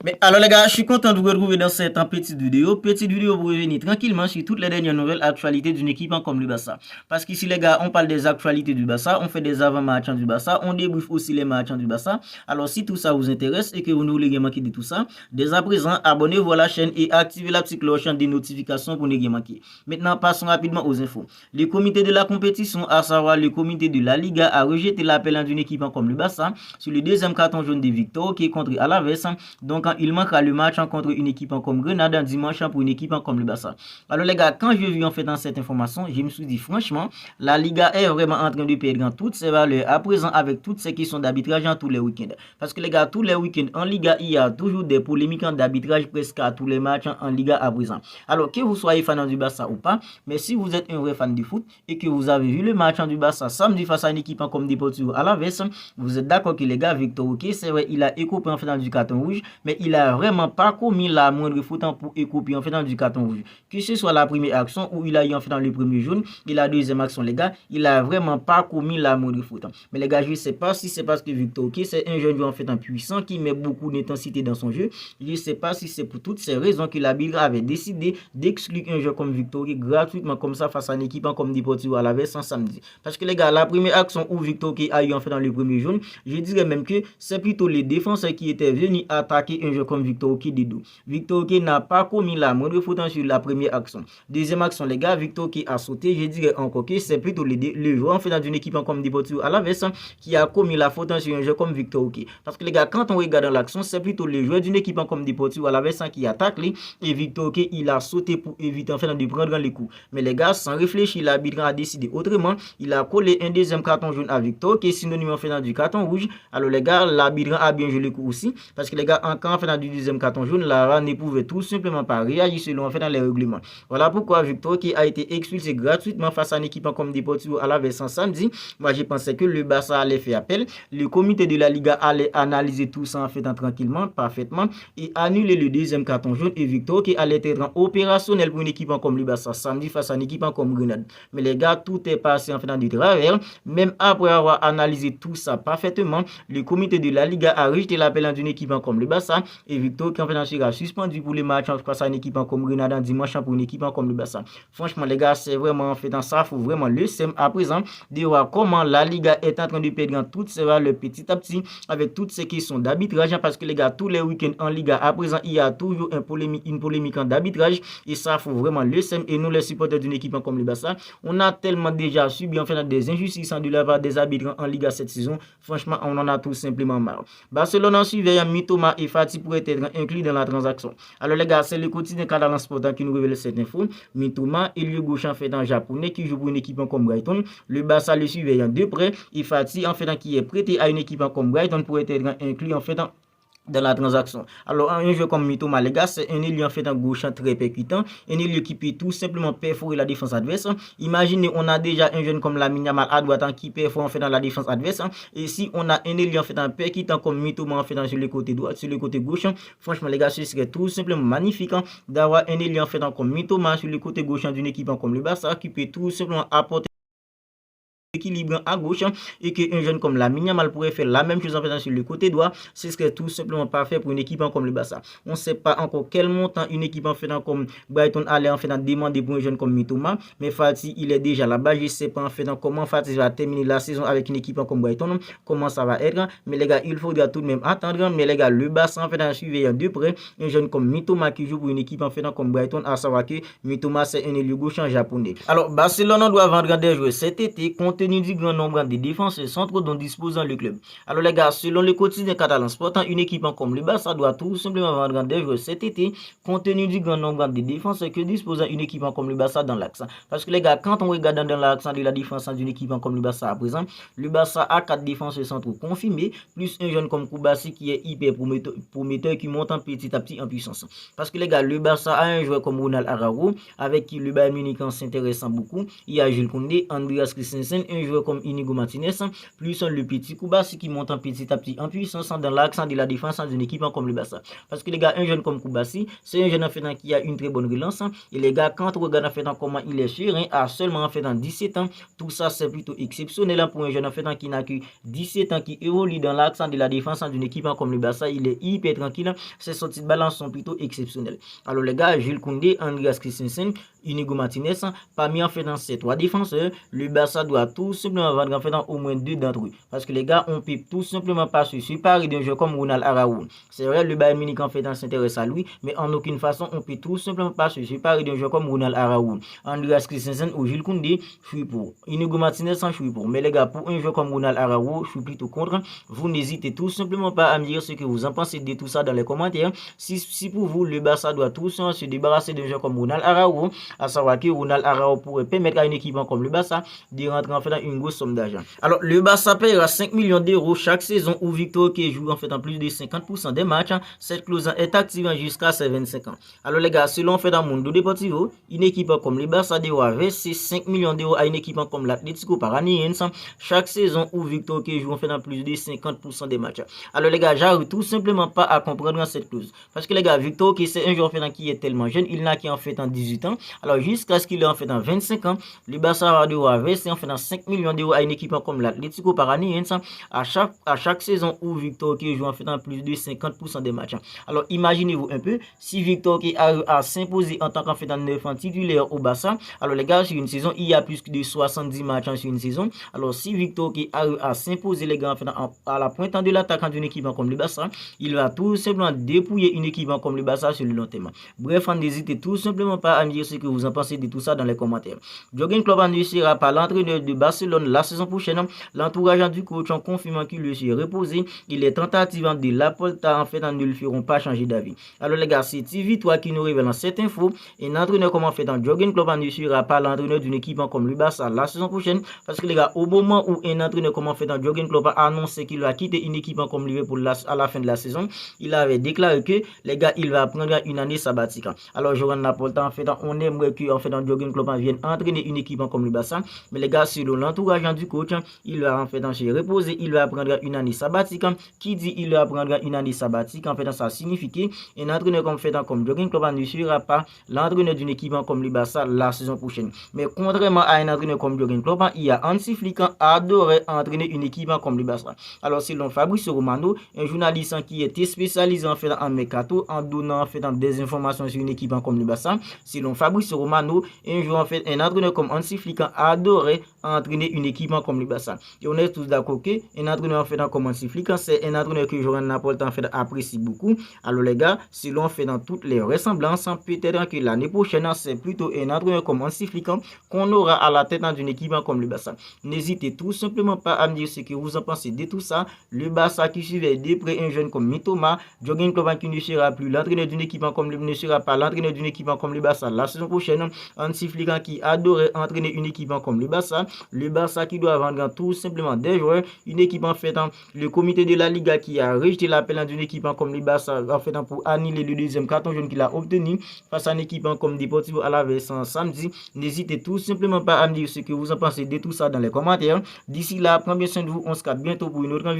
Mais alors les gars, je suis content de vous retrouver dans cette petite vidéo. Petite vidéo pour revenir tranquillement sur toutes les dernières nouvelles actualités d'une équipe comme le Barça. Parce qu'ici les gars, on parle des actualités du Barça, on fait des avant-matchs du Barça, on débriefe aussi les matchs du Barça. Alors si tout ça vous intéresse et que vous ne voulez pas manquer de tout ça, dès à présent, abonnez-vous à la chaîne et activez la petite cloche des notifications pour ne pas manquer. Maintenant, passons rapidement aux infos. Le comité de la compétition, à savoir le comité de la Liga, a rejeté l'appel d'une équipe comme le Barça sur le deuxième carton jaune de Victor qui est contre Alaves. Donc il manquera le match contre une équipe comme Grenade dimanche pour une équipe comme le Barça. Alors les gars, quand je vis en fait dans cette information, je me suis dit franchement, la Liga est vraiment en train de perdre toutes ses valeurs à présent avec toutes ces questions d'arbitrage en tous les week-ends. Parce que les gars, tous les week-ends en Liga, il y a toujours des polémiques d'arbitrage presque à tous les matchs en Liga à présent. Alors que vous soyez fan du Barça ou pas, mais si vous êtes un vrai fan du foot et que vous avez vu le match du Barça samedi face à une équipe comme Deportivo Alaves, vous êtes d'accord que les gars, Victor Roque, c'est vrai, il a écopé en fait dans du carton rouge, mais il a vraiment pas commis la moindre faute pour écoper en fait dans du carton rouge. Que ce soit la première action où il a eu en fait dans le premier jaune et la deuxième action, les gars, il a vraiment pas commis la moindre faute. Mais les gars, je ne sais pas si c'est parce que Victor Roque, c'est un jeune joueur en fait en puissant qui met beaucoup d'intensité dans son jeu. Je ne sais pas si c'est pour toutes ces raisons que la Liga avait décidé d'exclure un joueur comme Victor Roque gratuitement comme ça face à une équipe comme Deportivo Alaves en samedi. Parce que les gars, la première action où Victor Roque a eu en fait dans le premier jaune, je dirais même que c'est plutôt les défenseurs qui étaient venus attaquer un jeu comme Victor Roque des dos. Victor Roque n'a pas commis la moindre faute sur la première action. Deuxième action, les gars, Victor Roque a sauté. Je dirais encore que c'est plutôt le joueur en fait dans une équipe comme Deportivo Alaves qui a commis la faute sur un jeu comme Victor Roque. Parce que les gars, quand on regarde l'action, c'est plutôt le joueur d'une équipe comme Deportivo Alaves qui attaque et Victor Roque il a sauté pour éviter en fait de prendre les coups. Mais les gars, sans réfléchir, l'arbitre a décidé autrement. Il a collé un deuxième carton jaune à Victor Roque qui est synonyme en fait du carton rouge. Alors les gars, l'arbitre a bien joué le coup aussi parce que les gars, quand on fait dans du deuxième carton jaune, Lara ne pouvait tout simplement pas réagir selon en fait dans les règlements. Voilà pourquoi Victor qui a été expulsé gratuitement face à une équipe comme Deportivo Alaves samedi. Moi, je pensais que le Barça allait faire appel. Le comité de la Liga allait analyser tout ça en fait tranquillement, parfaitement et annuler le deuxième carton jaune et Victor qui allait être opérationnel pour une équipe comme le Barça samedi face à une équipe comme Grenade. Mais les gars, tout est passé en fait dans du travers. Même après avoir analysé tout ça parfaitement, le comité de la Liga a rejeté l'appel d'une équipe comme le Barça et Victor qui en fait sera suspendu pour les matchs face à une équipe comme Grenade dimanche pour une équipe comme le Barça. Franchement les gars, c'est vraiment en fait dans ça, faut vraiment le seum à présent de voir comment la Liga est en train de perdre toutes ses valeurs petit à petit avec toutes ces questions d'arbitrage parce que les gars, tous les week-ends en Liga à présent, il y a toujours une polémique d'arbitrage et ça faut vraiment le seum et nous les supporters d'une équipe comme le Barça, on a tellement déjà subi en fait des injustices de la part des arbitres en Liga cette saison. Franchement, on en a tout simplement marre. Barcelone en surveillant Mitoma et Fati pourraient être inclus dans la transaction. Alors les gars, c'est le quotidien Catalan Sport qui nous révèle cette info. Mitoma, ailier gauche en fait en japonais qui joue pour une équipe comme Brighton. Le Barça le surveillant de près et Fati en fait qui est prêté à une équipe comme Brighton pourrait être inclus en fait dans la transaction. Alors, un jeu comme Mitoma, les gars, c'est un ailier en fait en gauche très percutant, un ailier qui peut tout simplement perforer la défense adverse. Imaginez, on a déjà un jeune comme Lamine Yamal à droite qui perfore en fait dans la défense adverse. Et si on a un ailier en fait en percutant comme Mitoma en fait sur le côté droit, sur le côté gauche, franchement les gars, ce serait tout simplement magnifique d'avoir un ailier en fait comme Mitoma sur le côté gauche d'une équipe comme le Barça qui peut tout simplement apporter équilibrant à gauche et qu'un jeune comme Lamine Yamal pourrait faire la même chose en faisant sur le côté droit, ce serait tout simplement parfait pour une équipe comme le Barça. On ne sait pas encore quel montant une équipe en faisant comme Brighton allait en faisant demander pour un jeune comme Mitoma, mais Fati il est déjà là-bas. Je ne sais pas en faisant comment Fati va terminer la saison avec une équipe comme Brighton, comment ça va être, mais les gars, il faudra tout de même attendre. Mais les gars, le Barça en faisant suivre de près un jeune comme Mitoma qui joue pour une équipe en faisant comme Brighton, à savoir que Mitoma c'est un ailier gauche en japonais. Alors Barcelone doit vendre des joueurs cet été compte tenu du grand nombre de défenseurs centraux dont disposant le club. Alors les gars, selon le quotidien Catalan Sport, une équipe comme le Barça doit tout simplement vendre des joueurs cet été compte tenu du grand nombre de défenseurs que disposant une équipe comme le Barça dans l'axe. Parce que les gars, quand on regarde dans l'axe de la défense d'une équipe comme le Barça à présent, le Barça a 4 défenseurs centraux confirmés, plus un jeune comme Koubassi qui est hyper prometteur qui monte en petit à petit en puissance. Parce que les gars, le Barça a un joueur comme Ronald Araujo avec qui le Bayern Munich s'intéresse beaucoup. Il y a Jules Koundé, Andreas Christensen un joueur comme Inigo Martinez, plus le petit Koubassi qui monte petit à petit en puissance dans l'accent de la défense d'une équipe comme le Barça. Parce que les gars, un jeune comme Koubassi, c'est un jeune en fait qui a une très bonne relance. Et les gars, quand on regarde en fait comment il est serein, à seulement en fait 17 ans, tout ça c'est plutôt exceptionnel pour un jeune en fait qui n'a que 17 ans, qui évolue dans l'accent de la défense d'une équipe comme le Barça. Il est hyper tranquille. Ses sorties de balance sont plutôt exceptionnelles. Alors les gars, Jules Koundé, Andreas Christensen, Inigo Martinez, parmi en fait dans ces trois défenseurs, le Barça doit tout simplement vendre en fait au moins deux d'entre eux. Parce que les gars, on peut tout simplement pas se séparer d'un joueur comme Ronald Araujo. C'est vrai, le Bayern Munich en fait s'intéresse à lui, mais en aucune façon, on peut tout simplement pas se séparer d'un joueur comme Ronald Araujo. Andreas Christensen ou Jules Koundé, je suis pour. Inigo Martinez, je suis pour. Mais les gars, pour un joueur comme Ronald Araujo, je suis plutôt contre. Vous n'hésitez tout simplement pas à me dire ce que vous en pensez de tout ça dans les commentaires. Si pour vous, le Barça doit tout simplement se débarrasser d'un joueur comme Ronald Araujo, à savoir que Ronald Araujo pourrait permettre à une équipe comme le Barça de rentrer en fait dans une grosse somme d'argent. Alors, le Barça paiera 5 millions d'euros chaque saison où Victor qui joue en fait en plus de 50% des matchs. Cette clause est active jusqu'à ses 25 ans. Alors les gars, selon fait dans Mundo Deportivo, une équipe comme le Barça doit verser 5 millions d'euros à une équipe comme l'Atlético Paranaense chaque saison où Victor qui joue en fait en plus de 50% des matchs. Alors les gars, j'arrive tout simplement pas à comprendre cette clause. Parce que les gars, Victor qui c'est un joueur qui est tellement jeune, il n'a qu'en fait en 18 ans. Alors jusqu'à ce qu'il ait en fait en 25 ans, le Barça va devoir verser en fait 5 millions d'euros à une équipe comme l'Atlético Paranaense à chaque saison où Victor qui joue en fait en plus de 50% des matchs. Alors imaginez-vous un peu, si Victor qui arrive à s'imposer en tant qu'en fait en 9 ans titulaire au Barça, alors les gars, sur une saison, il y a plus de 70 matchs sur une saison. Alors si Victor qui arrive à s'imposer les gars en fait à la pointe de l'attaquant d'une équipe comme le Barça, il va tout simplement dépouiller une équipe comme le Barça sur le long terme. Bref, n'hésitez tout simplement pas à me dire ce que vous en pensez de tout ça dans les commentaires. Jürgen Klopp ne sera pas l'entraîneur de Barcelone la saison prochaine. L'entourage du coach en confirmant qu'il le s'est reposé. Il est tentative de Laporta en fait ne le feront pas changer d'avis. Alors les gars, c'est TV toi qui nous révèle cette info. Un entraîneur comme en fait Jürgen Klopp ne sera pas l'entraîneur d'une équipe comme le Barça la saison prochaine. Parce que les gars, au moment où un entraîneur comme en fait Jürgen Klopp a annoncé qu'il va quitter une équipe comme Liverpool à la fin de la saison, il avait déclaré que les gars, il va prendre une année sabbatique. Alors Joran Laporta en fait, on aimerait que en fait Jürgen Klopp vienne entraîner une équipe comme le Barça, mais les gars, selon l'entourage du coach, il va en fait se reposer, il va prendre une année sabbatique. Qui dit il va prendre une année sabbatique, en fait ça signifie qu'un entraîneur comme Jürgen Klopp ne sera pas l'entraîneur d'une équipe comme le Barça la saison prochaine. Mais contrairement à un entraîneur comme Jürgen Klopp, il y a Hansi Flick adorait entraîner une équipe comme le Barça. Alors selon Fabrizio Romano, un journaliste qui était spécialisé en fait en mercato, en donnant en fait des informations sur une équipe comme le Barça, selon Fabrizio Romano, un entraîneur comme Hansi Flick adorait entraîner une équipe comme le Barça. Et on est tous d'accord qu'un entraîneur en fait comme Hansi Flick, c'est un entraîneur que Joran Laporta en fait apprécie beaucoup. Alors les gars, selon fait dans toutes les ressemblances, peut-être que l'année prochaine, c'est plutôt un entraîneur comme Hansi Flick qu'on aura à la tête d'une équipe comme le Barça. N'hésitez tout simplement pas à me dire ce que vous en pensez de tout ça. Le Barça qui suivait de près un jeune comme Mitoma, Jürgen Klopp qui ne sera plus l'entraîneur d'une équipe comme ne sera pas l'entraîneur d'une équipe comme le Barça la saison prochaine. Hansi Flick qui adorait entraîner une équipe comme le Barça qui doit vendre tout simplement des joueurs, une équipe en fait, le comité de la Liga qui a rejeté l'appel d'une équipe comme le Barça en fait pour annuler le deuxième carton jaune qu'il a obtenu face à une équipe comme Deportivo Alaves samedi. N'hésitez tout simplement pas à me dire ce que vous en pensez de tout ça dans les commentaires. D'ici là, prenez bien soin de vous, on se capte bientôt pour une autre vidéo.